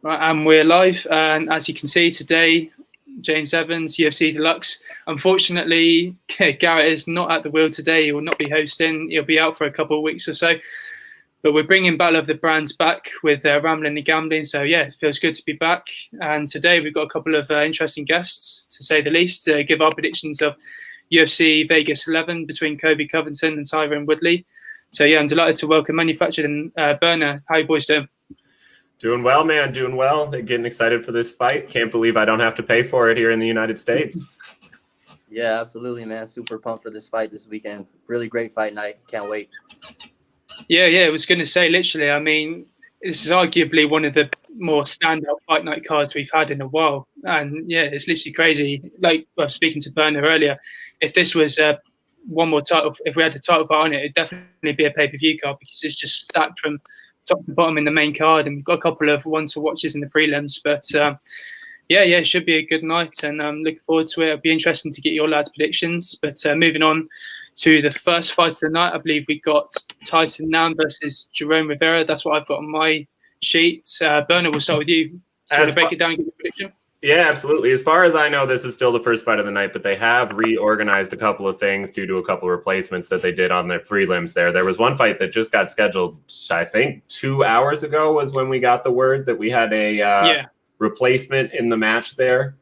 Right, and we're live. And as you can see today, James Evans, UFC Deluxe. Unfortunately, Garrett is not at the wheel today. He will not be hosting. He'll be out for a couple of weeks or so. But we're bringing Battle of the Brands back with Ramblin and Gamblin. So, yeah, it feels good to be back. And today we've got a couple of interesting guests, to say the least, to give our predictions of UFC Vegas 11 between Covington and Tyron Woodley. So, yeah, I'm delighted to welcome Manufactured and Burner. How are you boys doing? Doing well, man. Doing well. Getting excited for this fight. Can't believe I don't have to pay for it here in the United States. Yeah, absolutely, man. Super pumped for this fight this weekend. Really great fight night. Can't wait. Yeah. I was going to say, literally, I mean, this is arguably one of the more standout fight night cards we've had in a while. And, yeah, it's literally crazy. Like I was speaking to Burner earlier, if this was one more title, if we had a title fight on it, it'd definitely be a pay-per-view card because it's just stacked from top to bottom in the main card, and we've got a couple of one-to-watches in the prelims. But it should be a good night, and I'm looking forward to it. It'll be interesting to get your lads' predictions. But moving on to the first fight of the night, I believe we got Tyson Nam versus Jerome Rivera. That's what I've got on my sheet. Burner, we'll start with you. Do you want to break it down and give your prediction? Yeah, absolutely. As far as I know, this is still the first fight of the night, but they have reorganized a couple of things due to a couple of replacements that they did on their prelims there. There was one fight that just got scheduled, I think 2 hours ago was when we got the word that we had a replacement in the match there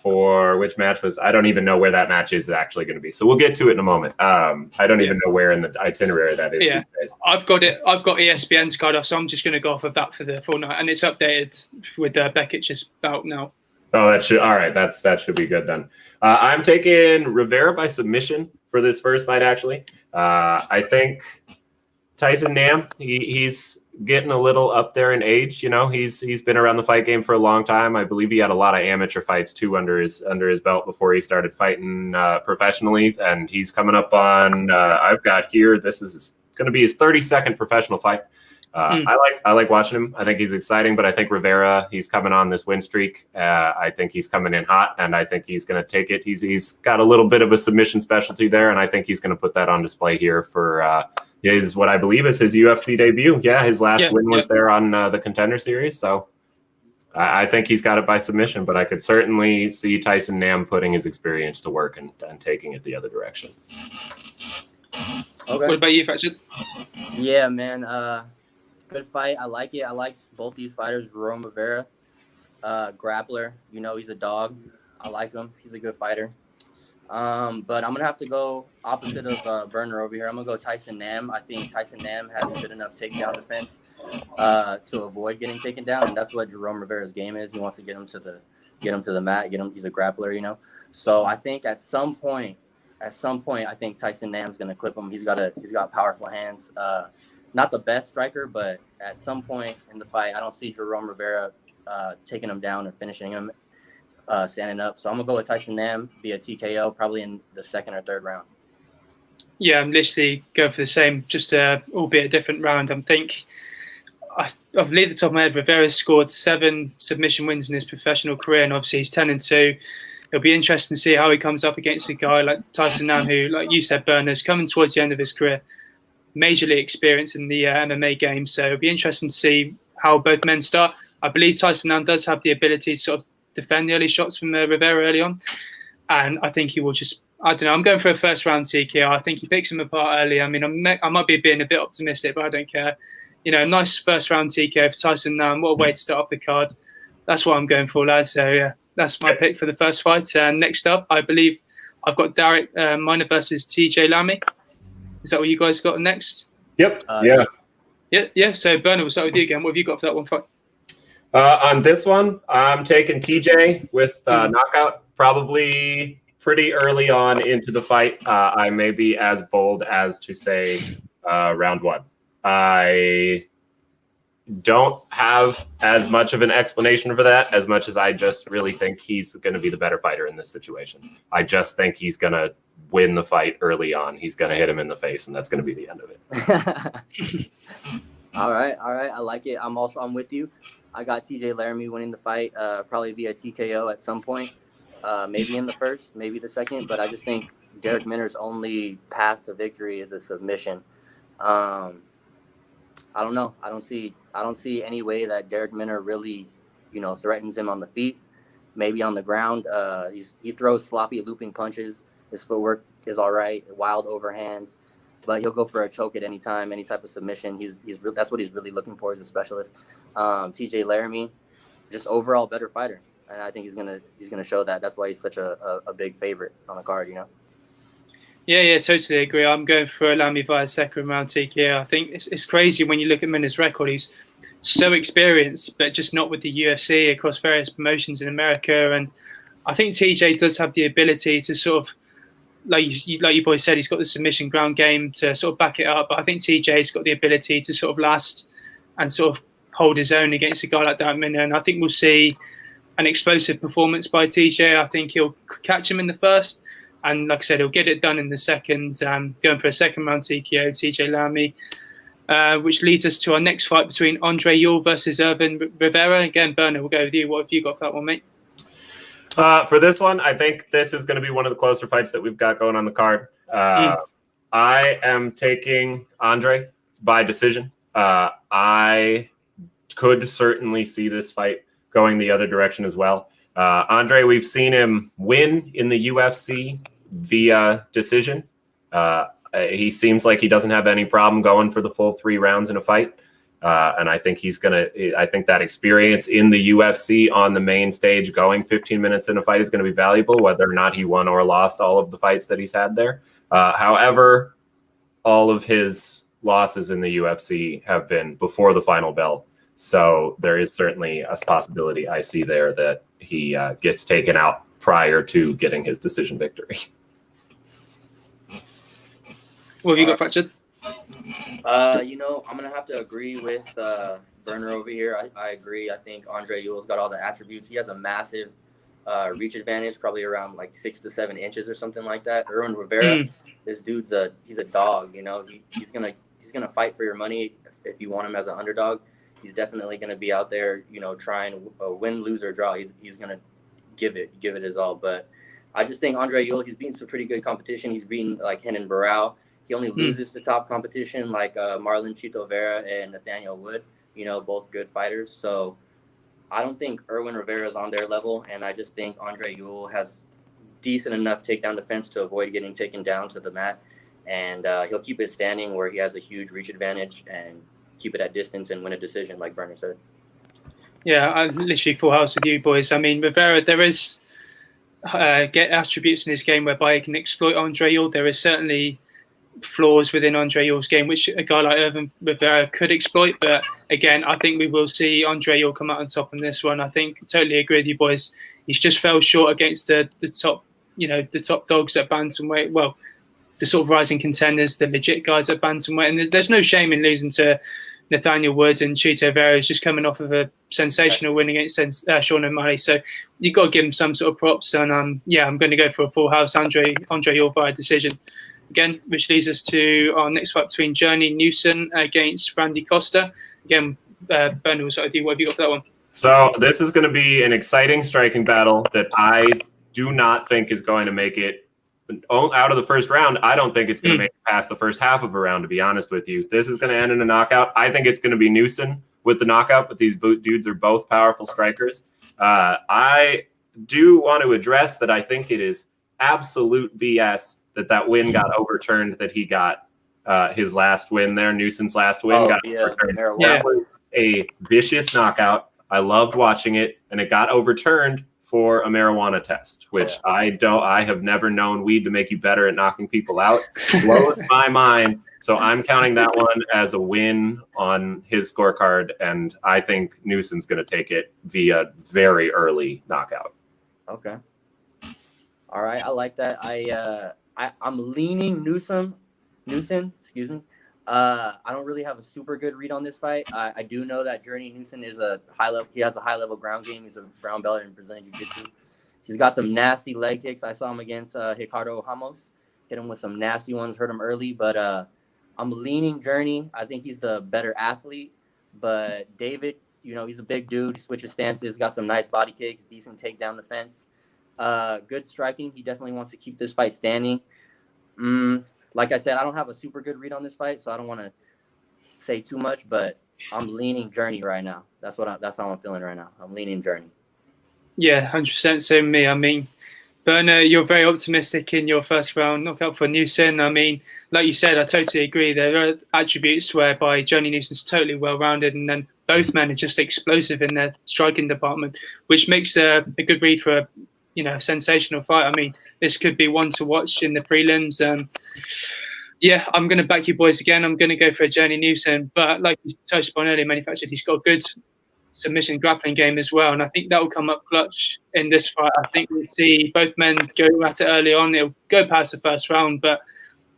for which match was, I don't even know where that match is actually going to be. So we'll get to it in a moment. I don't even know where in the itinerary that is. Yeah, I've got ESPN's card off, so I'm just going to go off of that for the full night, and it's updated with Bekic's bout now. Oh, that should be good then. I'm taking Rivera by submission for this first fight. Actually, I think Tyson Nam, he's getting a little up there in age. You know, he's been around the fight game for a long time. I believe he had a lot of amateur fights too under his belt before he started fighting professionally. And he's coming up on I've got here. This is going to be his 32nd professional fight. I like watching him. I think he's exciting, but I think Rivera, he's coming on this win streak. I think he's coming in hot, and I think he's going to take it. He's got a little bit of a submission specialty there, and I think he's going to put that on display here for is what I believe is his UFC debut. Yeah, his last win was there on the Contender Series. So I think he's got it by submission, but I could certainly see Tyson Nam putting his experience to work and taking it the other direction. Okay. What about you, Patrick? Yeah, man. Good fight. I like it. I like both these fighters. Jerome Rivera, grappler. You know, he's a dog. I like him. He's a good fighter. But I'm going to have to go opposite of Burner over here. I'm going to go Tyson Nam. I think Tyson Nam has good enough takedown defense to avoid getting taken down, and that's what Jerome Rivera's game is. He wants to get him to the mat, he's a grappler, you know. So I think at some point, I think Tyson Nam's going to clip him. He's got powerful hands. Not the best striker, but at some point in the fight, I don't see Jerome Rivera taking him down or finishing him standing up. So I'm going to go with Tyson Nam via TKO, probably in the second or third round. Yeah, I'm literally going for the same, just albeit a different round. I believe the top of my head, Rivera's scored 7 submission wins in his professional career, and obviously he's 10-2. It'll be interesting to see how he comes up against a guy like Tyson Nam, who, like you said, Berners, coming towards the end of his career, majorly experienced in the MMA game. So it'll be interesting to see how both men start. I believe Tyson Nam does have the ability to sort of defend the early shots from Rivera early on. And I think he will just, I don't know, I'm going for a first round TKO. I think he picks him apart early. I mean, I might be being a bit optimistic, but I don't care. You know, nice first round TKO for Tyson Nam. What a way to start off the card. That's what I'm going for, lads. So, yeah, that's my pick for the first fight. And next up, I believe I've got Derek Minor versus TJ Lamy. Is that what you guys got next? Yep. Yeah. So, Bernard, we'll start with you again. What have you got for that one fight? On this one, I'm taking TJ with knockout, probably pretty early on into the fight. I may be as bold as to say round 1. I don't have as much of an explanation for that, as much as I just really think he's going to be the better fighter in this situation. I just think he's going to win the fight early on. He's going to hit him in the face, and that's going to be the end of it. All right. I like it. I'm with you. I got TJ Laramie winning the fight, probably via TKO at some point, maybe in the first, maybe the second. But I just think Derek Minner's only path to victory is a submission. I don't know. I don't see any way that Derek Minner really, threatens him on the feet. Maybe on the ground. He throws sloppy looping punches. His footwork is all right. Wild overhands, but he'll go for a choke at any time, any type of submission. That's what he's really looking for as a specialist. TJ Laramie, just overall better fighter, and I think he's gonna show that. That's why he's such a big favorite on the card. Yeah, totally agree. I'm going for Lamy via second round TKO. I think it's crazy when you look at Minner's record. He's so experienced, but just not with the UFC across various promotions in America. And I think TJ does have the ability to sort of, like you boys said, he's got the submission ground game to sort of back it up. But I think TJ's got the ability to sort of last and sort of hold his own against a guy like that Minner. And I think we'll see an explosive performance by TJ. I think he'll catch him in the first. And like I said, he'll get it done in the second, going for a second round TKO, TJ Lamy. Which leads us to our next fight between Andre Ewell versus Irvin Rivera. Again, Bernard, we'll go with you. What have you got for that one, mate? For this one, I think this is going to be one of the closer fights that we've got going on the card. I am taking Andre by decision. I could certainly see this fight going the other direction as well. Andre, we've seen him win in the UFC via decision. He seems like he doesn't have any problem going for the full 3 rounds in a fight. And I think I think that experience in the UFC on the main stage going 15 minutes in a fight is going to be valuable, whether or not he won or lost all of the fights that he's had there. However, all of his losses in the UFC have been before the final bell. So there is certainly a possibility I see there that he gets taken out prior to getting his decision victory. What have you got, Fletcher? I'm going to have to agree with Burner over here. I agree. I think Andre Ewell's got all the attributes. He has a massive reach advantage, probably around like 6 to 7 inches or something like that. Irwin Rivera, this dude's he's a dog. He's gonna fight for your money if you want him as an underdog. He's definitely gonna be out there, trying to win, lose, or draw. He's gonna give it his all. But I just think Andre Ewell, he's beaten some pretty good competition. He's beaten like Renan Barao. He only loses to top competition like Marlon Chito Vera and Nathaniel Wood, both good fighters. So I don't think Irwin Rivera is on their level, and I just think Andre Ewell has decent enough takedown defense to avoid getting taken down to the mat, and he'll keep it standing where he has a huge reach advantage and keep it at distance and win a decision, like Bernie said. Yeah, I literally full house with you boys. I mean, Rivera, there is get attributes in his game whereby he can exploit Andre Ewell. There is certainly flaws within Andre Ewell's game, which a guy like Irvin Rivera could exploit. But again, I think we will see Andre Ewell come out on top in this one. I think totally agree with you boys. He's just fell short against the top, the top dogs at bantamweight. Well, the sort of rising contenders, the legit guys at bantamweight. And there's no shame in losing to Nathaniel Woods, and Chito Vera is just coming off of a sensational win against Sean O'Malley. So you've got to give him some sort of props. And I'm going to go for a full house Andre Ewell by decision. Again, which leads us to our next fight between Journey Newson against Randy Costa. Again, Bernard, what have you got for that one? So this is going to be an exciting striking battle that I do not think is going to make it out of the first round. I don't think it's going to make it past the first half of a round, to be honest with you. This is going to end in a knockout. I think it's going to be Newson with the knockout, but these dudes are both powerful strikers. I do want to address that I think it is absolute BS that win got overturned, that he got his last win there, Newson's last win got overturned. That was a vicious knockout. I loved watching it, and it got overturned for a marijuana test, which I have never known weed to make you better at knocking people out. Blows my mind. So I'm counting that one as a win on his scorecard, and I think Newson's going to take it via very early knockout. Okay. All right, I like that. I'm leaning Newson, excuse me. I don't really have a super good read on this fight. I do know that Journey Newson is he has a high level ground game. He's a brown belt in Brazilian Jiu-Jitsu. He's got some nasty leg kicks. I saw him against Ricardo Ramos. Hit him with some nasty ones, hurt him early, but I'm leaning Journey. I think he's the better athlete, but David, he's a big dude. He switches stances, got some nice body kicks, decent takedown defense. Good striking. He definitely wants to keep this fight standing. Like I said, I don't have a super good read on this fight, so I don't want to say too much, but I'm leaning Journey right now. That's how I'm feeling right now. I'm leaning Journey. Yeah, 100% same me. I mean, Berner, you're very optimistic in your first round knockout for Newson. I mean, like you said, I totally agree. There are attributes whereby Johnny Newson's totally well-rounded, and then both men are just explosive in their striking department, which makes a good read for a sensational fight. I mean, this could be one to watch in the prelims. Yeah, I'm going to back you boys again. I'm going to go for a Johnny Newson, but like you touched upon earlier, manufactured, he's got a good submission grappling game as well, and I think that will come up clutch in this fight. I think we'll see both men go at it early on. It'll go past the first round, but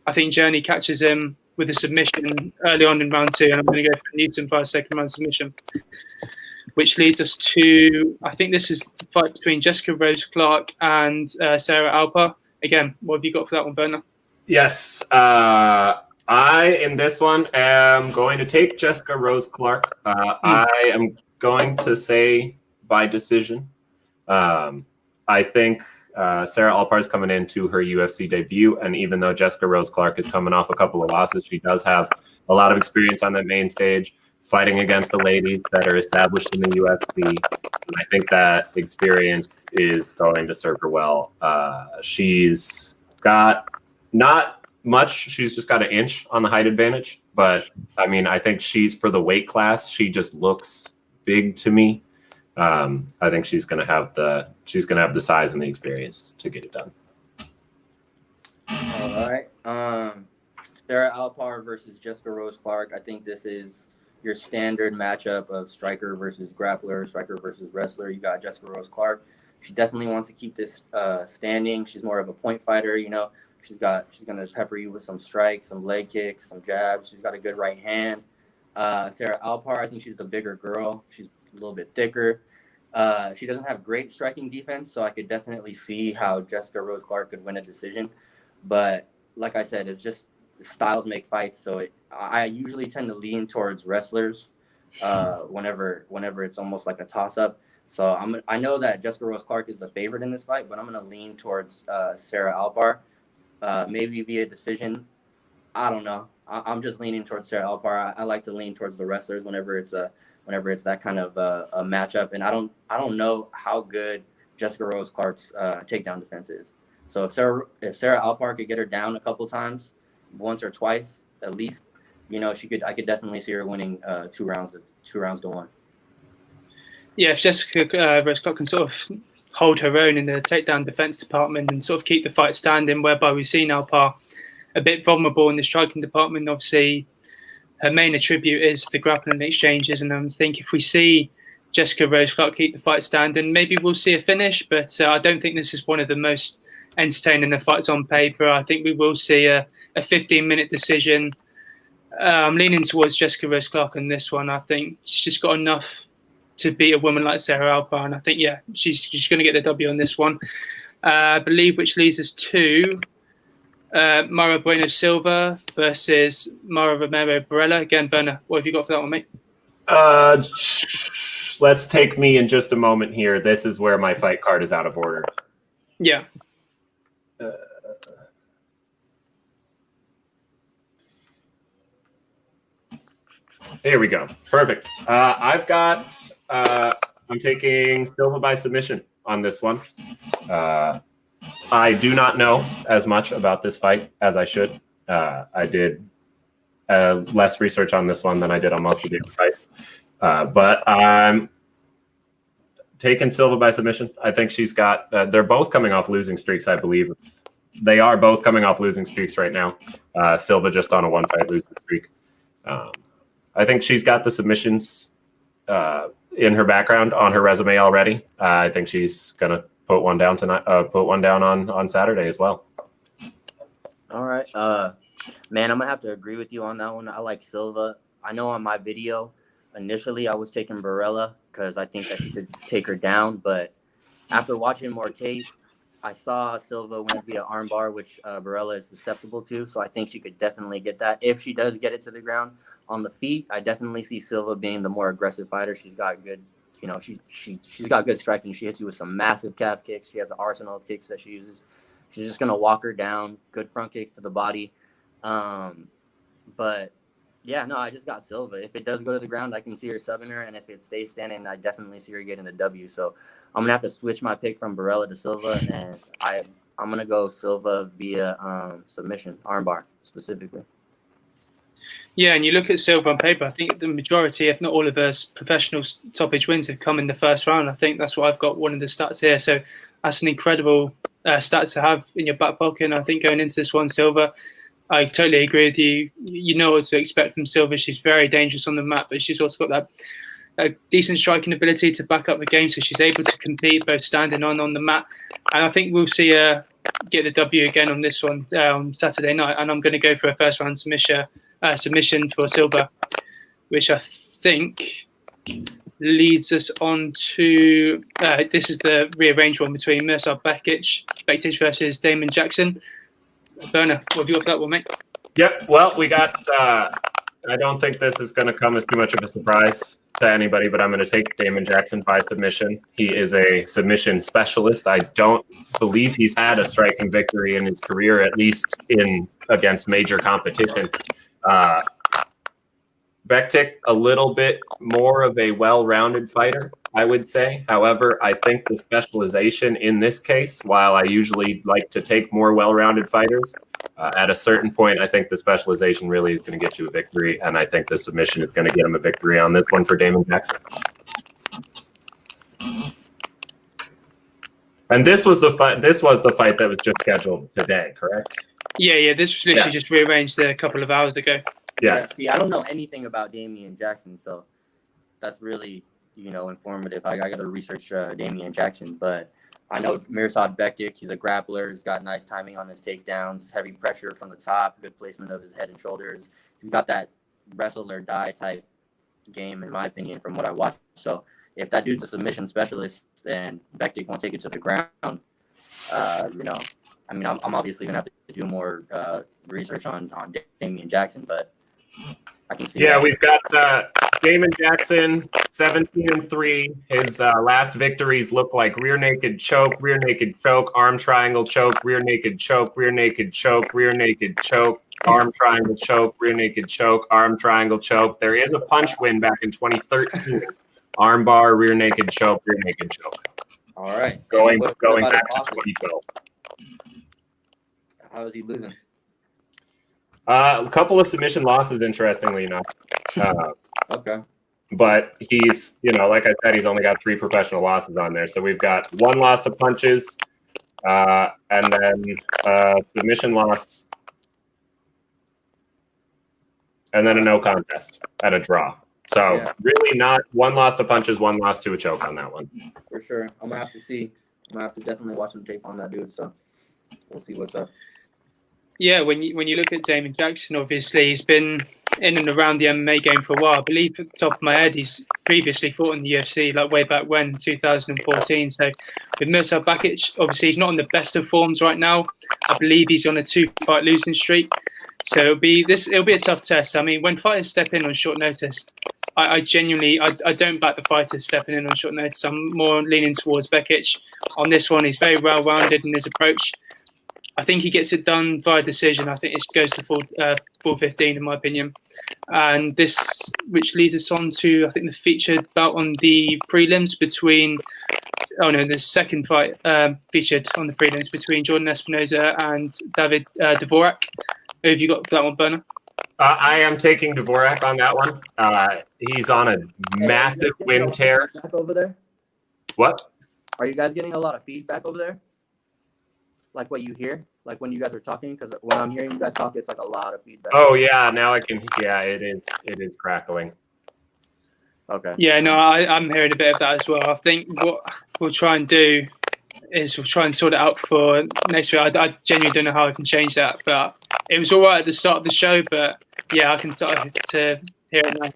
I think Journey catches him with a submission early on in round 2, and I'm going to go for Newton for a second round submission, which leads us to, I think this is the fight between Jessica Rose Clark and Sarah Alpar. Again, what have you got for that one, Berner? Yes, in this one, am going to take Jessica Rose Clark. I am going to say by decision. I think Sarah Alpar is coming into her UFC debut, and even though Jessica Rose Clark is coming off a couple of losses, she does have a lot of experience on that main stage, fighting against the ladies that are established in the UFC. And I think that experience is going to serve her well. She's got not much. She's just got an inch on the height advantage. But, I mean, I think she's, for the weight class, she just looks big to me. I think she's gonna have the size and the experience to get it done. All right. Sarah Alpar versus Jessica Rose Clark. I think this is your standard matchup of striker versus grappler, striker versus wrestler. You got Jessica Rose Clark. She definitely wants to keep this standing. She's more of a point fighter, you know. She's gonna pepper you with some strikes, some leg kicks, some jabs. She's got a good right hand. Sarah Alpar, I think she's the bigger girl. She's a little bit thicker. She doesn't have great striking defense, so I could definitely see how Jessica Rose Clark could win a decision. But like I said, it's just styles make fights. So I usually tend to lean towards wrestlers whenever it's almost like a toss-up. So I know that Jessica Rose Clark is the favorite in this fight, but I'm going to lean towards Sarah Alpar, maybe via decision. I don't know. I'm just leaning towards Sarah Alpar. I like to lean towards the wrestlers whenever it's that kind of a matchup. And I don't know how good Jessica Rose Clark's takedown defense is. So if Sarah Alpar could get her down a couple times, once or twice at least, you know, I could definitely see her winning 2 rounds to 1. Yeah, if Jessica Rose Clark can sort of hold her own in the takedown defense department and sort of keep the fight standing, whereby we've seen Alpar a bit vulnerable in the striking department. Obviously, her main attribute is the grappling exchanges, and I think if we see Jessica Rose Clark keep the fight standing, maybe we'll see a finish, but I don't think this is one of the most entertaining the fights on paper. I think we will see a 15-minute decision. I'm leaning towards Jessica Rose Clark on this one. I think she's just got enough to beat a woman like Sarah Alpar, and I think, yeah, she's going to get the W on this one. I believe, which leads us to Mara Bueno Silva versus Mara Romero Barella. Again, Berner, what have you got for that one, mate? Let's take me in just a moment here. This is where my fight card is out of order. Yeah. There we go. Perfect. I'm taking Silva by submission on this one. I do not know as much about this fight as I should. I did less research on this one than I did on most of the other fights. But I'm taking Silva by submission. I think she's got they're both coming off losing streaks, I believe. They are both coming off losing streaks right now. Silva just on a 1-fight losing streak. I think she's got the submissions in her background on her resume already. I think she's gonna put one down tonight. Put one down on Saturday as well. All right, man, I'm gonna have to agree with you on that one. I like Silva. I know on my video initially I was taking Barella because I think that she could take her down, but after watching more tape, I saw Silva win via armbar, which Barella is susceptible to. So I think she could definitely get that. If she does get it to the ground on the feet, I definitely see Silva being the more aggressive fighter. She's got good, you know, she's got good striking. She hits you with some massive calf kicks. She has an arsenal of kicks that she uses. She's just gonna walk her down. Good front kicks to the body. But Yeah, no, I just got Silva. If it does go to the ground, I can see her subbing her, and if it stays standing, I definitely see her getting the W. So I'm gonna have to switch my pick from Barella to Silva, and I'm gonna go Silva via submission, armbar specifically. Yeah, and you look at Silva on paper, I think the majority, if not all of us professional stoppage wins have come in the first round. I think that's what I've got one of the stats here. So that's an incredible stat to have in your back pocket. And I think going into this one, Silva, I totally agree with you. You know what to expect from Silva. She's very dangerous on the mat, but she's also got that decent striking ability to back up the game. So she's able to compete both standing on the mat. And I think we'll see her get the W again on this one on Saturday night. And I'm going to go for a first round submission for Silva, which I think leads us on to this is the rearranged one between Mirsad Bektic versus Damon Jackson. Berner, what have you got for that one, mate? Yep. Well, we got. I don't think this is going to come as too much of a surprise to anybody, but I'm going to take Damon Jackson by submission. He is a submission specialist. I don't believe he's had a striking victory in his career, at least against major competition. Bektic, a little bit more of a well-rounded fighter, I would say. However, I think the specialization in this case, while I usually like to take more well-rounded fighters, at a certain point, I think the specialization really is going to get you a victory, and I think the submission is going to get him a victory on this one for Damon Jackson. And this was the fight. This was the fight that was just scheduled today, correct? Yeah. This was literally just rearranged a couple of hours ago. Yeah. See, I don't know anything about Damian Jackson, so that's really, informative. I got to research Damian Jackson, but I know Mirsad Bektic. He's a grappler. He's got nice timing on his takedowns, heavy pressure from the top, good placement of his head and shoulders. He's got that wrestle or die type game, in my opinion, from what I watched. So if that dude's a submission specialist and Bektic won't take it to the ground, I'm obviously gonna have to do more research on Damian Jackson, but I can see. Yeah, we've got Damon Jackson, 17-3. His last victories look like rear naked choke, arm triangle choke, rear naked choke, rear naked choke, rear naked choke, arm triangle choke, rear naked choke, arm triangle choke. There is a punch win back in 2013. Arm bar, rear naked choke, rear naked choke. All right. Going back to 2012. How is he losing? A couple of submission losses, interestingly enough. Okay. But he's, like I said, he's only got 3 professional losses on there. So we've got 1 loss to punches, and then submission loss, and then a no contest and a draw. So really not 1 loss to punches, 1 loss to a choke on that one. For sure. I'm going to have to see. I'm going to have to definitely watch some tape on that dude. So we'll see what's up. Yeah, when you look at Damon Jackson, obviously he's been in and around the MMA game for a while. I believe, at the top of my head, he's previously fought in the UFC, like way back when, 2014. So with Mirsad Bektic, obviously he's not in the best of forms right now. I believe he's on a 2-fight losing streak. So it'll be a tough test. I mean, when fighters step in on short notice, I genuinely don't back the fighters stepping in on short notice. I'm more leaning towards Bektic. On this one, he's very well-rounded in his approach. I think he gets it done via decision. I think it goes to full 15, in my opinion. And this, which leads us on to, I think, the featured bout on the prelims between, the second fight featured on the prelims between Jordan Espinoza and David Dvorak. Who have you got for that one, Berner? I am taking Dvorak on that one. He's on a massive win tear. Over there? What? Are you guys getting a lot of feedback over there? Like what you hear? Like when you guys are talking? Because when I'm hearing you guys talk, it's like a lot of feedback. Oh, yeah. Now I can. Yeah, it is crackling. Okay. Yeah, no, I'm hearing a bit of that as well. I think what we'll try and do is we'll try and sort it out for next week. I genuinely don't know how I can change that, but it was all right at the start of the show. But yeah, I can start to hear it now.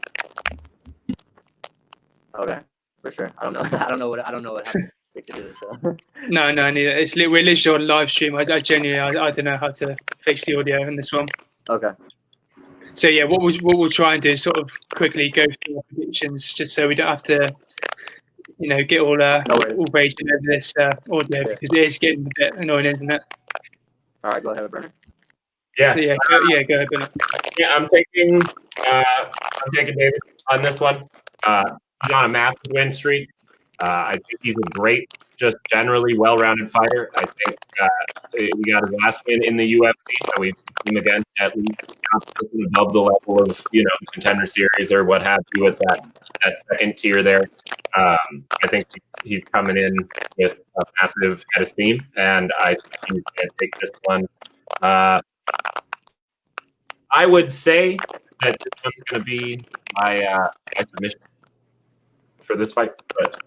Okay, for sure. I don't know what happened. So. No, neither. We're literally on live stream. I genuinely I don't know how to fix the audio in this one. Okay. So yeah, what we'll try and do is sort of quickly go through our predictions, just so we don't have to, get all raging over this audio because it is getting a bit annoying, isn't it? All right, go ahead, Brennan. Yeah. So, go ahead, Brennan. Yeah, I'm taking I'm taking David on this one. He's on a massive win streak. I think he's a great, just generally well-rounded fighter. I think we got his last win in the UFC, so we've seen him again at least above the level of contender series or what have you with that second tier there. I think he's coming in with a massive head of steam, and I think he's going to take this one. I would say that this one's going to be my submission for this fight. But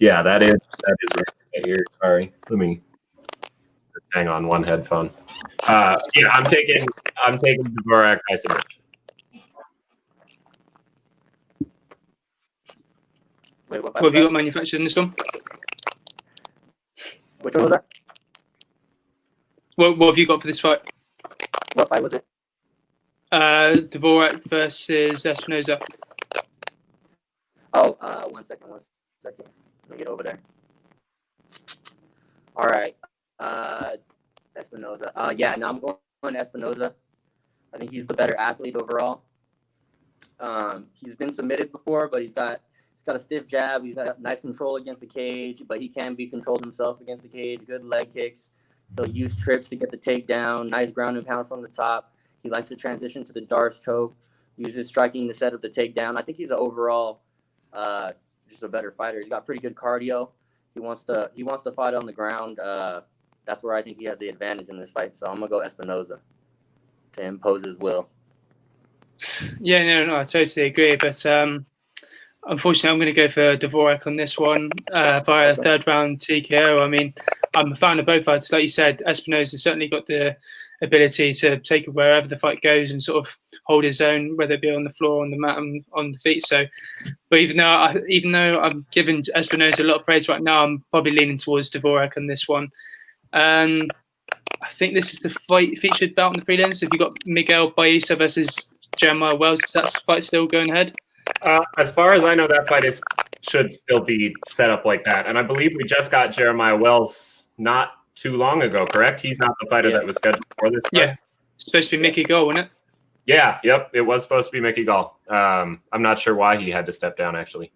that is right here. Sorry, let me hang on one headphone. I'm taking Dvorak by submission. Wait, what have you got manufactured in this one? Which one was that? What have you got for this fight? What fight was it? Dvorak versus Espinoza. Oh, 1 second. Let me get over there. All right. Espinoza. I'm going Espinoza. I think he's the better athlete overall. He's been submitted before, but he's got a stiff jab. He's got nice control against the cage, but he can be controlled himself against the cage. Good leg kicks. He'll use trips to get the takedown. Nice ground and pound from the top. He likes to transition to the Darce choke. Uses striking to set up the takedown. I think he's an overall just a better fighter. He's got pretty good cardio. He wants to fight on the ground. That's where I think he has the advantage in this fight. So I'm gonna go Espinoza to impose his will. Yeah, no, I totally agree. But unfortunately, I'm going to go for Dvorak on this one via a third round TKO. I mean, I'm a fan of both fights. Like you said, Espinoza certainly got the ability to take it wherever the fight goes and sort of hold his own, whether it be on the floor, on the mat, and on the feet. So, but even though I'm giving Espinoza a lot of praise right now, I'm probably leaning towards Dvorak on this one. I think this is the fight featured bout in the prelims. Have you got Miguel Baeza versus Jeremiah Wells? Is that fight still going ahead? As far as I know, that fight should still be set up like that. And I believe we just got Jeremiah Wells not too long ago, correct? He's not the fighter that was scheduled for this fight. Yeah, it's supposed to be Mickey Gall, wasn't it? Yeah, yep, it was supposed to be Mickey Gall. I'm not sure why he had to step down, actually.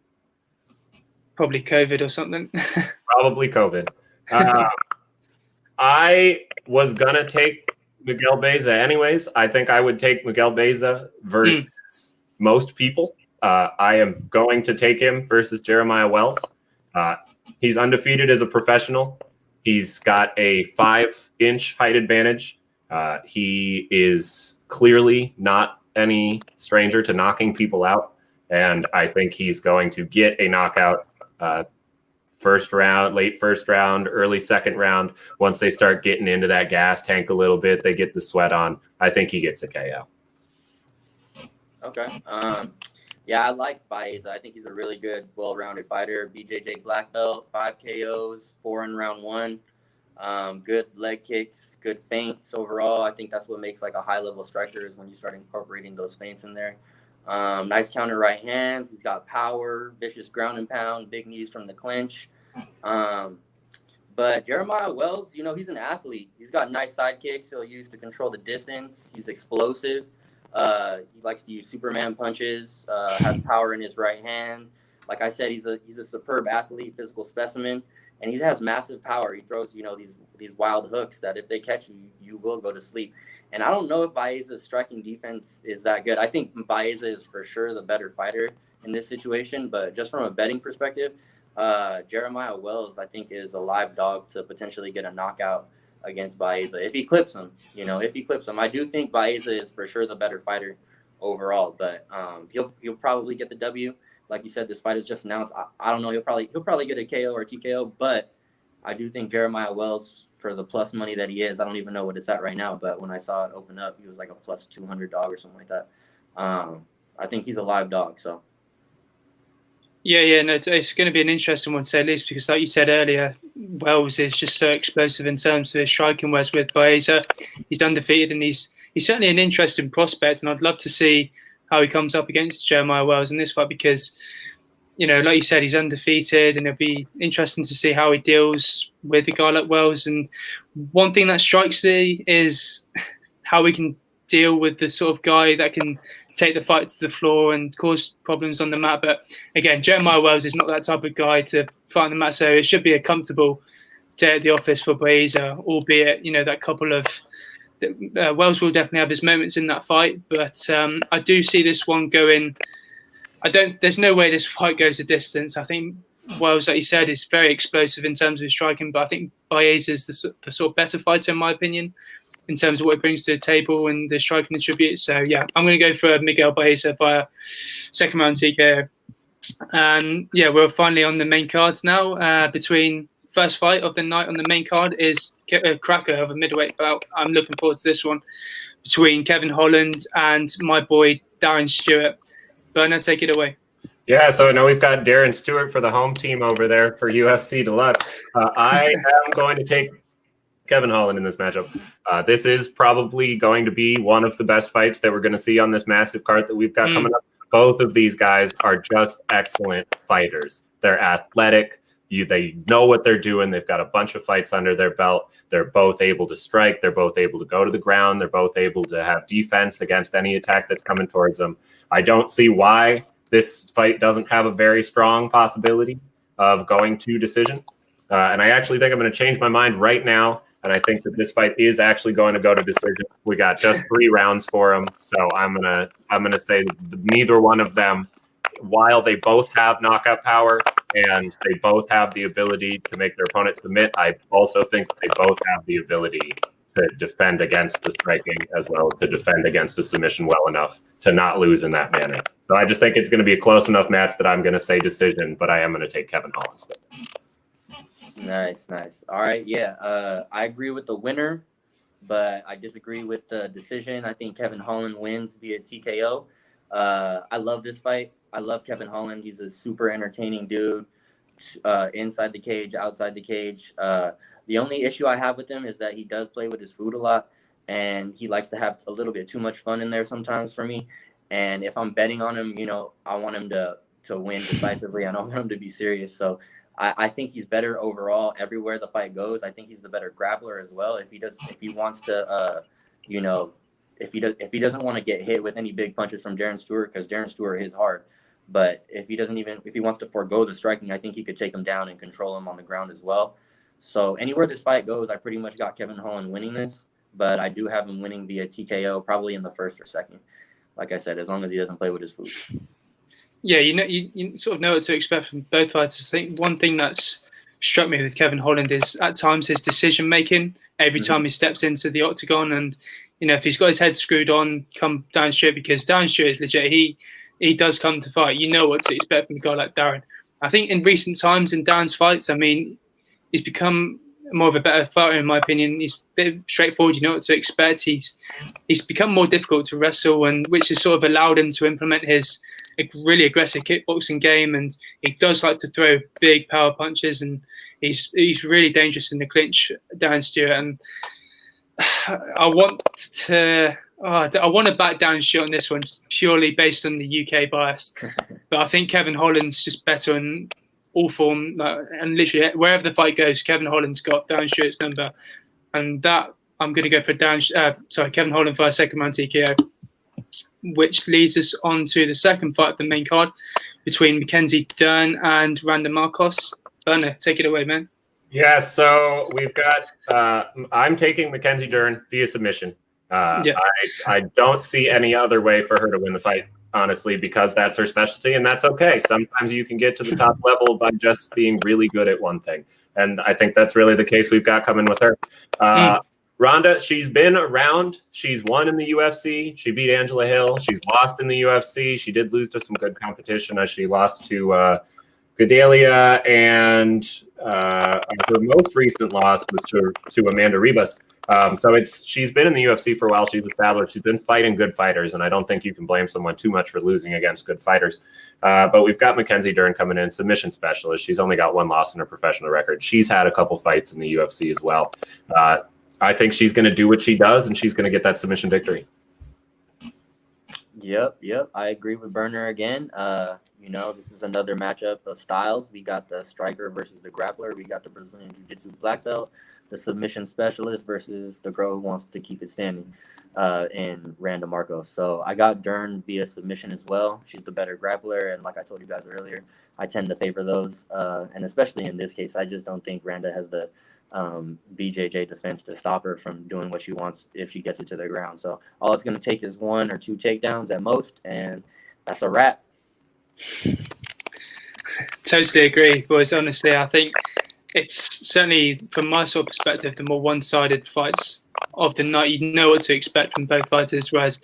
Probably COVID or something. Probably COVID. I was going to take Miguel Baeza anyways. I think I would take Miguel Baeza versus most people. I am going to take him versus Jeremiah Wells. He's undefeated as a professional. He's got a 5-inch height advantage. He is clearly not any stranger to knocking people out. And I think he's going to get a knockout first round, late first round, early second round. Once they start getting into that gas tank a little bit, they get the sweat on. I think he gets a KO. Okay. I like Baeza. I think he's a really good, well-rounded fighter. BJJ black belt, 5 KOs, 4 in round 1. Good leg kicks, good feints overall. I think that's what makes like a high-level striker is when you start incorporating those feints in there. Nice counter right hands. He's got power, vicious ground and pound, big knees from the clinch. But Jeremiah Wells, he's an athlete. He's got nice side kicks he'll use to control the distance. He's explosive. He likes to use Superman punches, has power in his right hand. Like I said, he's a superb athlete, physical specimen, and he has massive power. He throws, these wild hooks that if they catch you, you will go to sleep. And I don't know if Baeza's striking defense is that good. I think Baeza is for sure the better fighter in this situation, but just from a betting perspective, Jeremiah Wells, I think, is a live dog to potentially get a knockout against Baeza if he clips him. I do think Baeza is for sure the better fighter overall, but he'll probably get the W. Like you said, this fight is just announced. I don't know. He'll probably get a KO or a TKO, but I do think Jeremiah Wells, for the plus money that he is, I don't even know what it's at right now, but when I saw it open up, he was like a plus 200 dog or something like that. I think he's a live dog. So. Yeah, no, it's going to be an interesting one to say at least because, like you said earlier, Wells is just so explosive in terms of his striking. Whereas with Baeza, he's undefeated and he's certainly an interesting prospect. And I'd love to see how he comes up against Jeremiah Wells in this fight because, like you said, he's undefeated, and it'll be interesting to see how he deals with a guy like Wells. And one thing that strikes me is how we can deal with the sort of guy that can take the fight to the floor and cause problems on the mat. But again, Jeremiah Wells is not that type of guy to fight on the mat, so it should be a comfortable day at the office for Baeza, albeit, that couple of Wells will definitely have his moments in that fight, but I do see this one going. There's no way this fight goes a distance. I think Wells, like you said, is very explosive in terms of his striking, but I think Baeza is the sort of better fighter in my opinion, in terms of what he brings to the table and the striking attribute. So yeah, I'm going to go for Miguel Baeza via second round TKO. Yeah, we're finally on the main cards now. Between first fight of the night on the main card is a cracker of a middleweight bout. I'm looking forward to this one between Kevin Holland and my boy Darren Stewart. Berner, take it away. Yeah, so I know we've got Darren Stewart for the home team over there for UFC Deluxe. I am going to take Kevin Holland in this matchup. This is probably going to be one of the best fights that we're going to see on this massive card that we've got coming up. Both of these guys are just excellent fighters. They're athletic. They know what they're doing. They've got a bunch of fights under their belt. They're both able to strike. They're both able to go to the ground. They're both able to have defense against any attack that's coming towards them. I don't see why this fight doesn't have a very strong possibility of going to decision. And I actually think I'm going to change my mind right now. And I think that this fight is actually going to go to decision. We got just 3 rounds for them. So I'm gonna say neither one of them, while they both have knockout power and they both have the ability to make their opponent submit, I also think they both have the ability to defend against the striking as well, to defend against the submission well enough to not lose in that manner. So I just think it's going to be a close enough match that I'm going to say decision, but I am going to take Kevin Holland still. Nice. All right, yeah. I agree with the winner, but I disagree with the decision. I think Kevin Holland wins via TKO. I love this fight. I love Kevin Holland. He's a super entertaining dude, inside the cage, outside the cage. The only issue I have with him is that he does play with his food a lot, and he likes to have a little bit too much fun in there sometimes for me. And if I'm betting on him, I want him to win decisively. I don't want him to be serious. So I think he's better overall everywhere the fight goes. I think he's the better grappler as well. If he wants to, if he doesn't want to get hit with any big punches from Darren Stewart, because Darren Stewart is hard. But if he wants to forego the striking, I think he could take him down and control him on the ground as well. So anywhere this fight goes, I pretty much got Kevin Holland winning this, but I do have him winning via TKO, probably in the first or second. Like I said, as long as he doesn't play with his food. Yeah, you sort of know what to expect from both fighters. I think one thing that's struck me with Kevin Holland is at times his decision making. Every time he steps into the octagon, and if he's got his head screwed on, come Darren Stewart, because Darren Stewart is legit. He does come to fight. You know what to expect from a guy like Darren. I think in recent times in Darren's fights, he's become more of a better fighter in my opinion. He's a bit straightforward. You know what to expect. He's become more difficult to wrestle, and which has sort of allowed him to implement his really aggressive kickboxing game. And he does like to throw big power punches, and he's really dangerous in the clinch, Darren Stewart. And I want to back Darren Stewart on this one purely based on the UK bias, but I think Kevin Holland's just better in all form, and literally wherever the fight goes, Kevin Holland's got Darren Stewart's number, and that I'm going to go for Kevin Holland for a second round TKO, which leads us on to the second fight of the main card between Mackenzie Dern and Randall Marcos. Berner, take it away, man. Yeah, so we've got I'm taking Mackenzie Dern via submission. I don't see any other way for her to win the fight, honestly, because that's her specialty, and that's okay. Sometimes you can get to the top level by just being really good at one thing, and I think that's really the case we've got coming with her. Ronda, she's been around. She's won in the UFC. She beat Angela Hill. She's lost in the UFC. She did lose to some good competition as she lost to Gedalia, and her most recent loss was to Amanda Ribas. So she's been in the UFC for a while. She's established. She's been fighting good fighters, and I don't think you can blame someone too much for losing against good fighters. But we've got Mackenzie Dern coming in, submission specialist. She's only got 1 loss in her professional record. She's had a couple fights in the UFC as well. I think she's going to do what she does, and she's going to get that submission victory. Yep. I agree with Berner again. This is another matchup of styles. We got the striker versus the grappler. We got the Brazilian Jiu-Jitsu black belt, the submission specialist versus the girl who wants to keep it standing in Randa Marco. So I got Dern via submission as well. She's the better grappler, and like I told you guys earlier, I tend to favor those. And especially in this case, I just don't think Randa has the BJJ defense to stop her from doing what she wants if she gets it to the ground. So all it's going to take is 1 or 2 takedowns at most, and that's a wrap. Totally agree, boys. Honestly, I think it's certainly, from my sort of perspective, the more one-sided fights of the night. You know what to expect from both fighters, whereas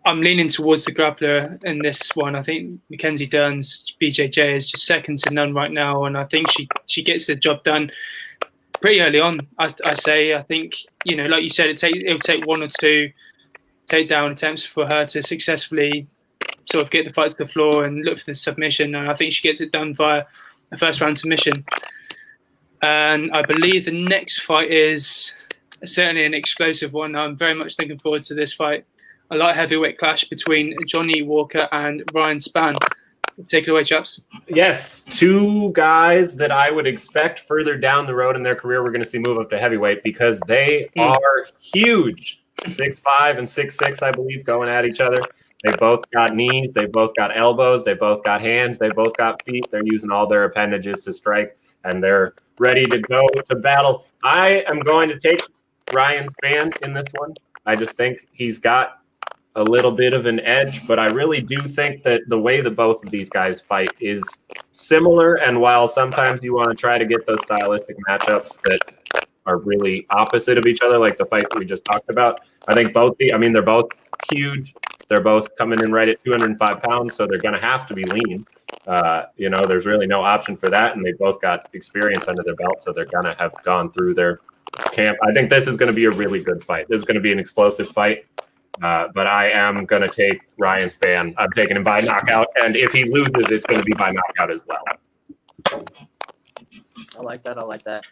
I'm leaning towards the grappler in this one. I think Mackenzie Dern's BJJ is just second to none right now, and I think she gets the job done pretty early on. I think, you know, like you said, it'll take 1 or 2 takedown attempts for her to successfully sort of get the fight to the floor and look for the submission, and I think she gets it done via a first-round submission. And I believe the next fight is certainly an explosive one. I'm very much looking forward to this fight. A light heavyweight clash between Johnny Walker and Ryan Spann. Take it away, chaps. Yes, 2 guys that I would expect further down the road in their career we're going to see move up to heavyweight because they are huge. 6'5" and 6'6", I believe, going at each other. They both got knees. They both got elbows. They both got hands. They both got feet. They're using all their appendages to strike, and they're ready to go to battle. I am going to take Ryan Spann in this one. I just think he's got a little bit of an edge, but I really do think that the way that both of these guys fight is similar. And while sometimes you want to try to get those stylistic matchups that are really opposite of each other, like the fight that we just talked about, I think they're both huge. They're both coming in right at 205 pounds, so they're going to have to be lean. There's really no option for that, and they both got experience under their belt, so they're going to have gone through their camp. I think this is going to be a really good fight. This is going to be an explosive fight. But I am going to take Ryan Spann. I'm taking him by knockout. And if he loses, it's going to be by knockout as well. I like that.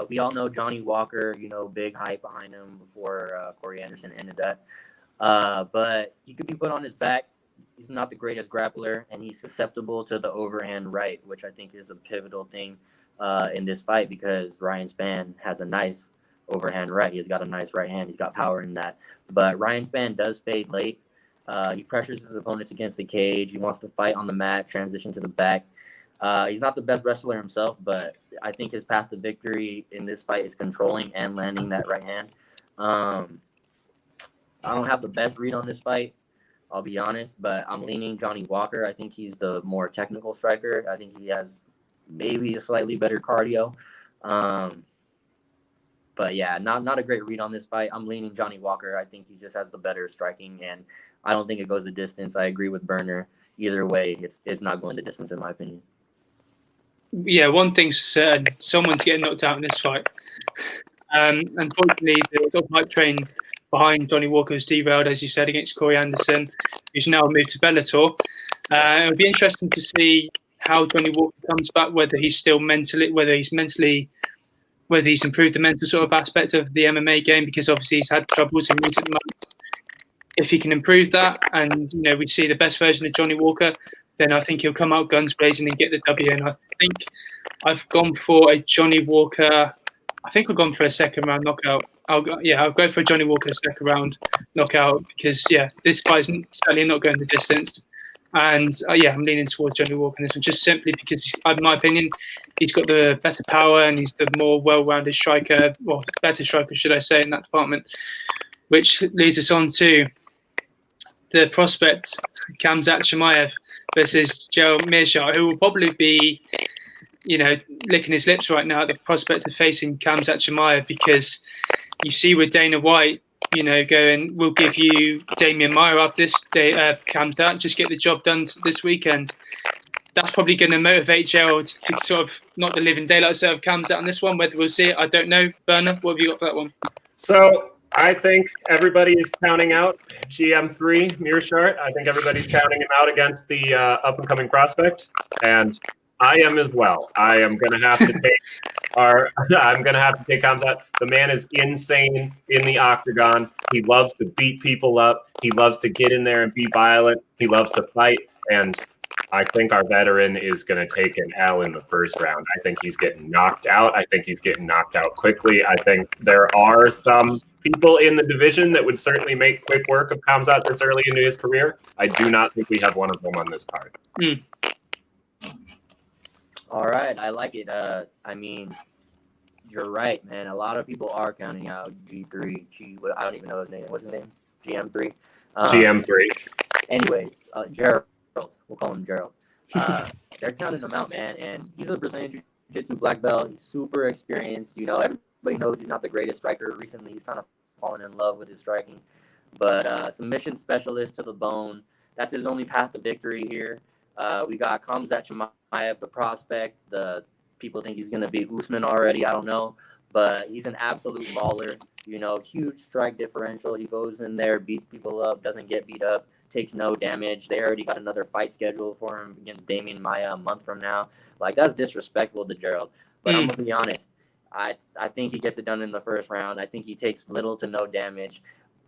We all know Johnny Walker, big hype behind him before Corey Anderson ended that. But he could be put on his back. He's not the greatest grappler, and he's susceptible to the overhand right, which I think is a pivotal thing in this fight because Ryan Spann has a nice overhand right. He's got a nice right hand. He's got power in that. But Ryan Spann does fade late. He pressures his opponents against the cage. He wants to fight on the mat, transition to the back. He's not the best wrestler himself, but I think his path to victory in this fight is controlling and landing that right hand. I don't have the best read on this fight, I'll be honest, but I'm leaning Johnny Walker. I think he's the more technical striker. I think he has maybe a slightly better cardio. But yeah, not a great read on this fight. I'm leaning Johnny Walker. I think he just has the better striking, and I don't think it goes the distance. I agree with Burner. Either way, it's not going the distance in my opinion. Yeah, one thing's certain: someone's getting knocked out in this fight. Unfortunately, the hype train behind Johnny Walker was derailed, as you said, against Corey Anderson, who's now moved to Bellator. It would be interesting to see how Johnny Walker comes back, whether he's improved the mental sort of aspect of the MMA game, because obviously he's had troubles in recent months. If he can improve that and, we see the best version of Johnny Walker, then I think he'll come out guns blazing and get the W. And I think I've gone for a Johnny Walker. I think I've gone for a second round knockout. I'll go for a Johnny Walker second round knockout because, this fight's certainly not going the distance. And I'm leaning towards Johnny Walker in this one, just simply because, in my opinion, he's got the better power and he's the more well-rounded striker, or better striker, should I say, in that department. Which leads us on to the prospect Khamzat Chimaev versus Gerald Meerschaert, who will probably be, licking his lips right now at the prospect of facing Khamzat Chimaev, because you see with Dana White, going, we'll give you Damian Maia after this day, Khamzat, just get the job done this weekend. That's probably going to motivate Gerald to sort of knock the living daylights out of Khamzat on this one. Whether we'll see it, I don't know. Berner, what have you got for that one? So I think everybody is counting out GM3 Meerschaert. I think everybody's counting him out against the up-and-coming prospect, and I am as well. I am going to have to take Khamzat. The man is insane in the octagon. He loves to beat people up. He loves to get in there and be violent. He loves to fight. And I think our veteran is going to take an L in the first round. I think he's getting knocked out. I think he's getting knocked out quickly. I think there are some people in the division that would certainly make quick work of Khamzat this early into his career. I do not think we have one of them on this card. All right, I like it. I mean, you're right, man. A lot of people are counting out G3. I don't even know his name. What's his name? GM3. GM3. Anyways, Gerald. We'll call him Gerald. They're counting him out, man, and he's a Brazilian Jiu-Jitsu black belt. He's super experienced. You know, everybody knows he's not the greatest striker. Recently, he's kind of fallen in love with his striking. But submission specialist to the bone. That's his only path to victory here. We got Khamzat Chimaev, the prospect. The people think he's going to be Usman already. I don't know. But he's an absolute baller. You know, huge strike differential. He goes in there, beats people up, doesn't get beat up, takes no damage. They already got another fight scheduled for him against Damian Maia a month from now. Like, that's disrespectful to Gerald. But I'm going to be honest. I think he gets it done in the first round. I think he takes little to no damage.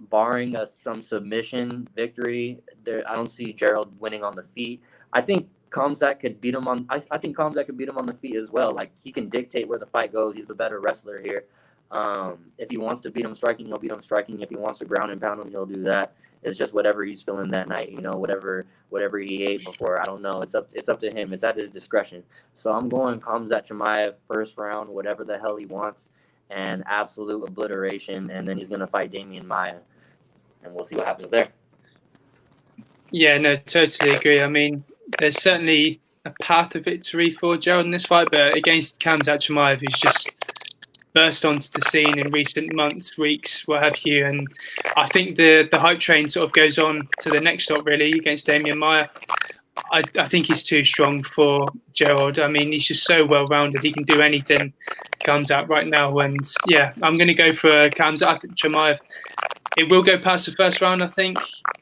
Barring some submission victory, I don't see Gerald winning on the feet. I think Khamzat could beat him on. I think Khamzat could beat him on the feet as well. Like, he can dictate where the fight goes. He's the better wrestler here. If he wants to beat him striking, he'll beat him striking. If he wants to ground and pound him, he'll do that. It's just whatever he's feeling that night. You know, whatever he ate before. I don't know. It's up to him. It's at his discretion. So I'm going Khamzat Chimaev first round, whatever the hell he wants, and absolute obliteration. And then he's gonna fight Damian Maia, and we'll see what happens there. Yeah, no, totally agree. I mean, there's certainly a path to victory for Gerald in this fight, but against Khamzat Chimaev, who's just burst onto the scene in recent months, weeks, what have you. And I think the hype train sort of goes on to the next stop, really, against Damian Maia. I think he's too strong for Gerald. I mean, he's just so well-rounded. He can do anything comes out right now. And, yeah, I'm going to go for Khamzat Chimaev. It will go past the first round, I think.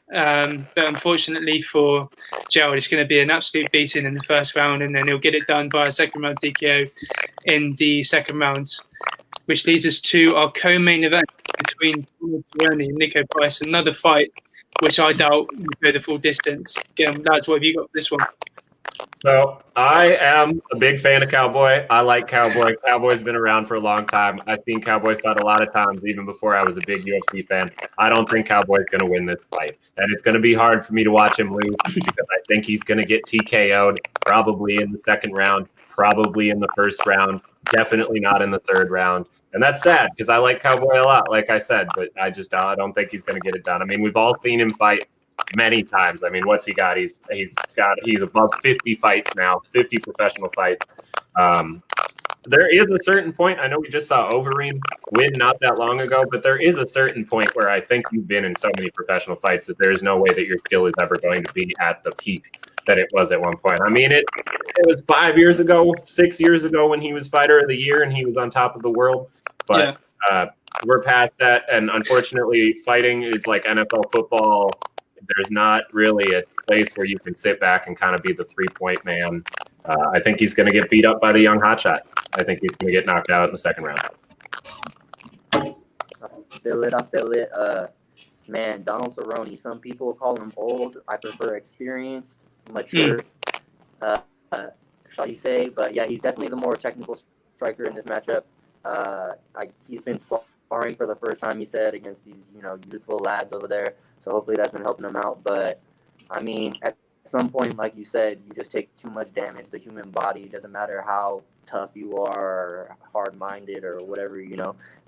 But unfortunately for Gerald, it's going to be an absolute beating in the first round, and then he'll get it done by a second-round TKO in the second round, which leads us to our co-main event between Cerrone and Nico Price, another fight which I doubt will go the full distance. Lads, what have you got for this one? So I am a big fan of Cowboy. I like Cowboy. Cowboy's been around for a long time. I've seen Cowboy fight a lot of times, even before I was a big UFC fan. I don't think Cowboy's going to win this fight. And it's going to be hard for me to watch him lose because I think he's going to get TKO'd probably in the second round, probably in the first round, definitely not in the third round. And that's sad because I like Cowboy a lot, like I said, but I don't think he's going to get it done. I mean, we've all seen him fight many times. I mean, what's he got? He's above 50 fights now, 50 professional fights. There is a certain point. I know we just saw Overeem win not that long ago, but there is a certain point where I think you've been in so many professional fights that there's no way that your skill is ever going to be at the peak that it was at one point. I mean, it was 5 years ago, 6 years ago when he was fighter of the year and he was on top of the world. But we're past that, and unfortunately, fighting is like NFL football. There's not really a place where you can sit back and kind of be the three-point man. I think he's going to get beat up by the young hotshot. I think he's going to get knocked out in the second round. I feel it. Man, Donald Cerrone. Some people call him old. I prefer experienced, mature. Shall you say? But yeah, he's definitely the more technical striker in this matchup. He's been sparring for the first time, he said, against these, youthful lads over there. So hopefully that's been helping him out. But I mean, at some point, like you said, you just take too much damage. The human body, it doesn't matter how tough you are or hard-minded or whatever,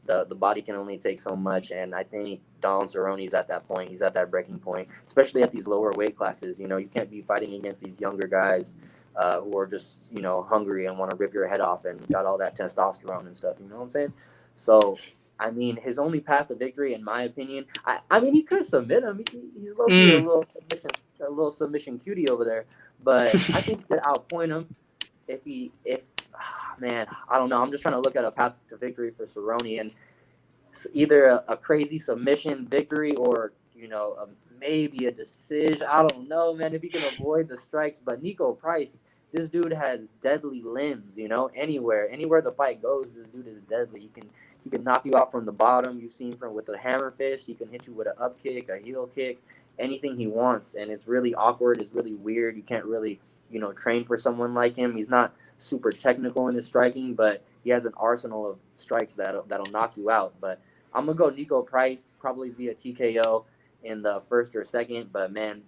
the body can only take so much. And I think Donald Cerrone's at that point. He's at that breaking point, especially at these lower weight classes. You can't be fighting against these younger guys who are just, hungry and want to rip your head off and got all that testosterone and stuff. You know what I'm saying? So, I mean, his only path to victory, in my opinion, I mean, he could submit him. He's a little submission cutie over there. But I think that I'll point him man, I don't know. I'm just trying to look at a path to victory for Cerrone, and either a crazy submission victory or, maybe a decision. I don't know, man, if he can avoid the strikes. But Nico Price, this dude has deadly limbs, anywhere the fight goes, this dude is deadly. He can knock you out from the bottom. You've seen with the hammer fist. He can hit you with an up kick, a heel kick. anything he wants, and it's really awkward. It's really weird. You can't really, train for someone like him. He's not super technical in his striking, but he has an arsenal of strikes that'll knock you out. But I'm gonna go Nico Price, probably via TKO in the first or second. But man,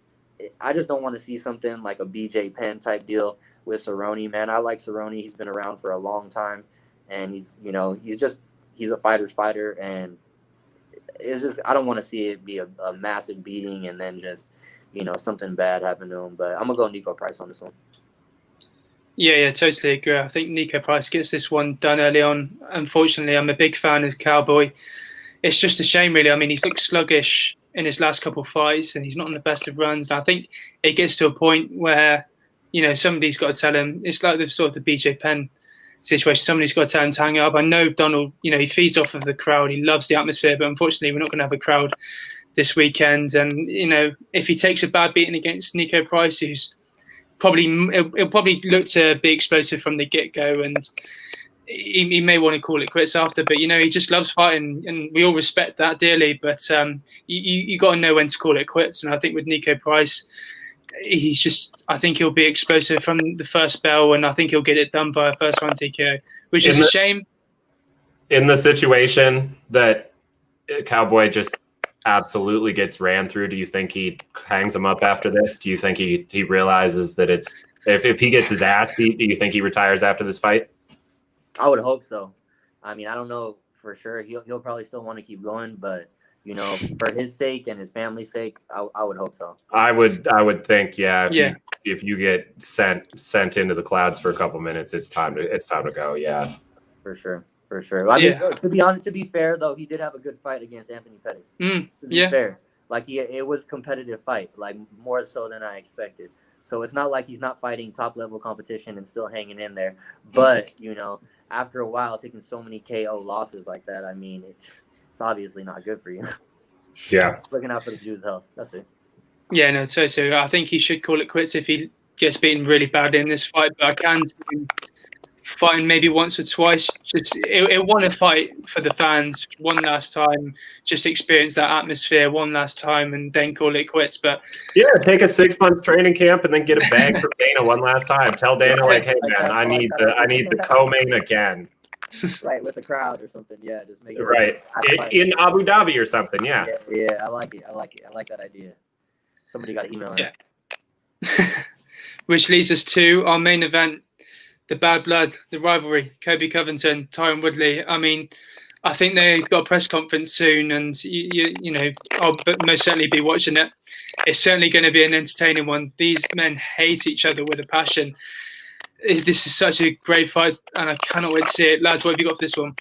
I just don't want to see something like a BJ Penn type deal with Cerrone. Man, I like Cerrone. He's been around for a long time, and he's a fighter's fighter, and it's just I don't want to see it be a massive beating and then just something bad happen to him. But I'm gonna go Nico Price on this one. Yeah, totally agree. I think Nico Price gets this one done early on. Unfortunately, I'm a big fan of Cowboy. It's just a shame, really. I mean, he's looked sluggish in his last couple of fights, and he's not on the best of runs. And I think it gets to a point where, somebody's got to tell him. It's like the sort of the BJ Penn situation. Somebody's got to tell him to hang up. I know Donald, he feeds off of the crowd. He loves the atmosphere, but unfortunately, we're not going to have a crowd this weekend. And, if he takes a bad beating against Nico Price, who's it'll probably look to be explosive from the get-go, and he may want to call it quits after, but he just loves fighting, and we all respect that dearly. But you got to know when to call it quits, and I think with Nico Price, I think he'll be explosive from the first bell, and I think he'll get it done by a first round TKO, which is a shame. In the situation that Cowboy just absolutely gets ran through, do you think he hangs him up after this? Do you think he realizes that it's if he gets his ass beat, do you think he retires after this fight? I would hope so. I mean, I don't know for sure. He'll probably still want to keep going, but for his sake and his family's sake, I would hope so. I would think, if you get sent into the clouds for a couple minutes, it's time to go. Yeah, for sure. I mean, to be fair though, he did have a good fight against Anthony Pettis. To be fair, like it was a competitive fight, like more so than I expected. So it's not like he's not fighting top level competition and still hanging in there. But after a while, taking so many KO losses like that, I mean, it's obviously not good for you. Yeah, looking out for the Jew's health. That's it. Yeah, no, so I think he should call it quits if he gets beaten really badly in this fight. But I can see him fighting maybe once or twice. Just it want to fight for the fans one last time, just experience that atmosphere one last time, and then call it quits. But yeah, take a 6 months training camp and then get a bag for Dana one last time. Tell Dana hey man, I need the co-main again. Right, with the crowd or something. Yeah, just make it right in Abu Dhabi or something. Yeah, I like it. I like that idea. Somebody got to email him. Yeah. Which leads us to our main event. The bad blood, the rivalry, Kobe Covington, Tyron Woodley. I mean, I think they've got a press conference soon, and I'll most certainly be watching it. It's certainly going to be an entertaining one. These men hate each other with a passion. This is such a great fight, and I cannot wait to see it. Lads, what have you got for this one?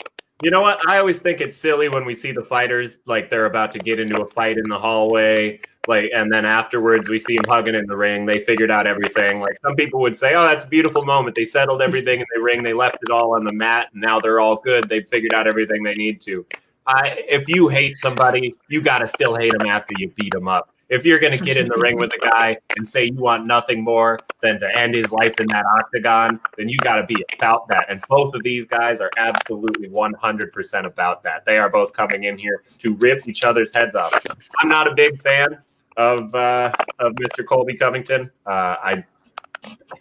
You know what? I always think it's silly when we see the fighters like they're about to get into a fight in the hallway, and then afterwards we see them hugging in the ring. They figured out everything. Like some people would say, "Oh, that's a beautiful moment. They settled everything in the ring. They left it all on the mat, and now they're all good. They've figured out everything they need to." If you hate somebody, you got to still hate them after you beat them up. If you're going to get in the ring with a guy and say you want nothing more than to end his life in that octagon, then you got to be about that. And both of these guys are absolutely 100% about that. They are both coming in here to rip each other's heads off. I'm not a big fan of Mr. Colby Covington. I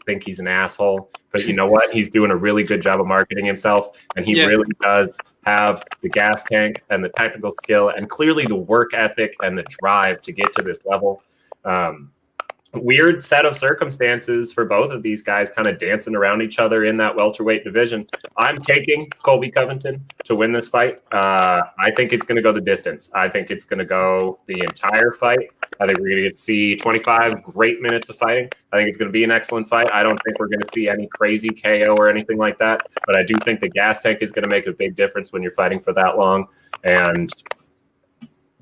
think he's an asshole, but you know what? He's doing a really good job of marketing himself, and he really does have the gas tank and the technical skill and clearly the work ethic and the drive to get to this level. Weird set of circumstances for both of these guys kind of dancing around each other in that welterweight division. I'm taking Colby Covington to win this fight. I think it's going to go the distance. I think it's going to go the entire fight. I think we're going to get to see 25 great minutes of fighting. I think it's going to be an excellent fight. I don't think we're going to see any crazy KO or anything like that, but I do think the gas tank is going to make a big difference when you're fighting for that long. And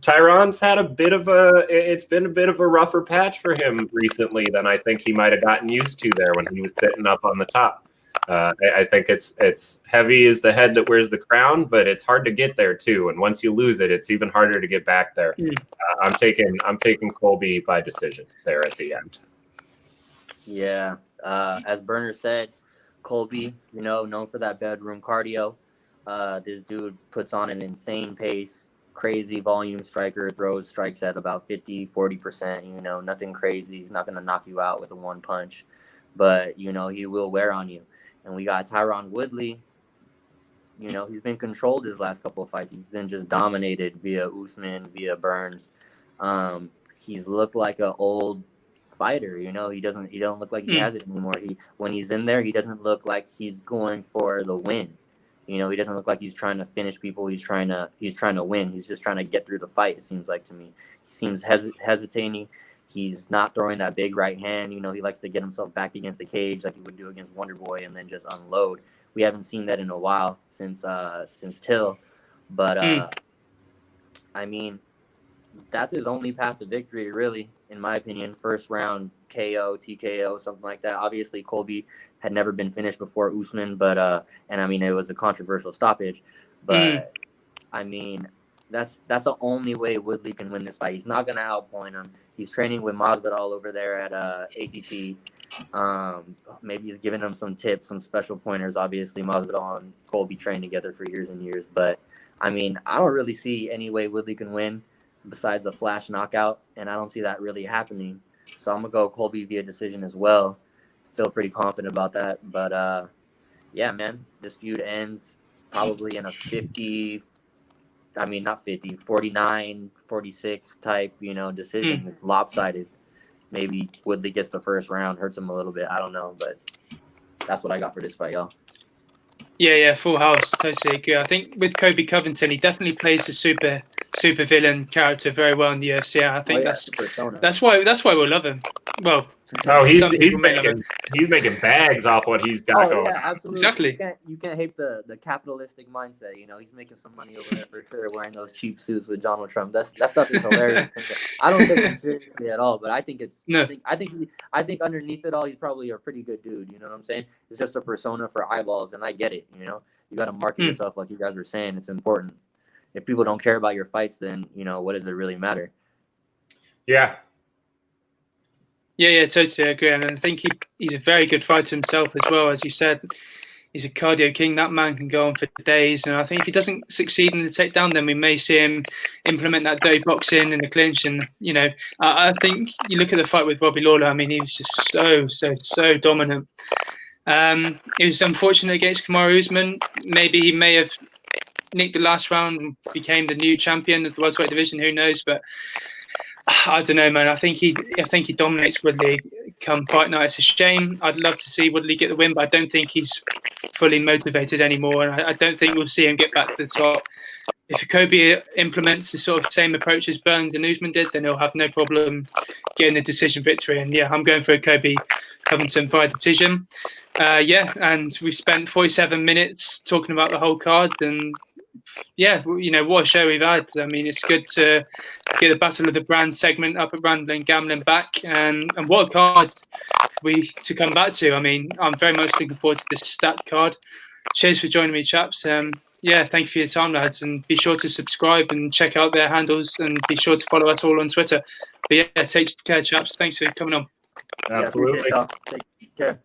Tyron's had it's been a bit of a rougher patch for him recently than I think he might have gotten used to there when he was sitting up on the top. I think it's heavy is the head that wears the crown, but it's hard to get there too. And once you lose it, it's even harder to get back there. I'm taking Colby by decision there at the end. Yeah, as Burner said, Colby, known for that bedroom cardio. This dude puts on an insane pace. crazy volume striker, throws strikes at about 50-40%, you know, nothing crazy. He's not going to knock you out with a one punch, but, you know, he will wear on you. And we got Tyron Woodley. You know, he's been controlled his last couple of fights. He's been just dominated via Usman, via Burns. He's looked like an old fighter. You know, he don't look like he has it anymore. When he's in there, he doesn't look like he's going for the win. You know, he doesn't look like he's trying to finish people. He's trying to win. He's just trying to get through the fight. It seems like to me. He seems hesitating. He's not throwing that big right hand. You know, he likes to get himself back against the cage like he would do against Wonder Boy and then just unload. We haven't seen that in a while since Till, but I mean, that's his only path to victory, really, in my opinion. First round KO, TKO, something like that. Obviously, Colby had never been finished before Usman, but and I mean, it was a controversial stoppage, but I mean, that's the only way Woodley can win this fight. He's not gonna outpoint him. He's training with Masvidal over there at ATT. Maybe he's giving him some tips, some special pointers. Obviously, Masvidal and Colby trained together for years and years, but I mean, I don't really see any way Woodley can win besides a flash knockout, and I don't see that really happening. So I'm gonna go Colby via decision as well. Feel pretty confident about that, but yeah, man, this feud ends probably in a 49, 46 type, you know, decision. It's lopsided. Maybe Woodley gets the first round, hurts him a little bit. I don't know, but that's what I got for this fight, y'all. Yeah, full house. Totally agree. I think with Kobe Covington, he definitely plays a super villain character very well in the UFC. I think that's why we'll love him. Well, he's making bags off what he's got going. Yeah, absolutely. Exactly. You can't hate the capitalistic mindset. You know, he's making some money over there for sure, wearing those cheap suits with Donald Trump. That stuff is hilarious. I don't take him seriously at all, but I think it's I think underneath it all, he's probably a pretty good dude. You know what I'm saying? It's just a persona for eyeballs, and I get it. You know, you got to market yourself like you guys were saying. It's important. If people don't care about your fights, then, you know, what does it really matter? Yeah. Yeah, totally agree. And I think he's a very good fighter himself as well. As you said, he's a cardio king. That man can go on for days. And I think if he doesn't succeed in the takedown, then we may see him implement that dirty boxing in the clinch. And, you know, I think you look at the fight with Robbie Lawler. I mean, he was just so dominant. It was unfortunate against Kamaru Usman. Maybe he may have nicked the last round and became the new champion of the welterweight division. Who knows? But I don't know, man. I think he dominates Woodley come fight night. It's a shame. I'd love to see Woodley get the win, but I don't think he's fully motivated anymore, and I don't think we'll see him get back to the top. If Kobe implements the sort of same approach as Burns and Usman did, then he'll have no problem getting a decision victory. And yeah, I'm going for a Kobe Covington via decision. And we spent 47 minutes talking about the whole card, and yeah, you know, what a show we've had. I mean, it's good to get the Battle of the Brands segment up at Ramblin and Gamblin back, and what a card to come back to. I mean, I'm very much looking forward to this stat card. Cheers for joining me, chaps. Yeah, thank you for your time, lads, and be sure to subscribe and check out their handles, and be sure to follow us all on Twitter. But yeah, take care, chaps. Thanks for coming on. Absolutely. Take care.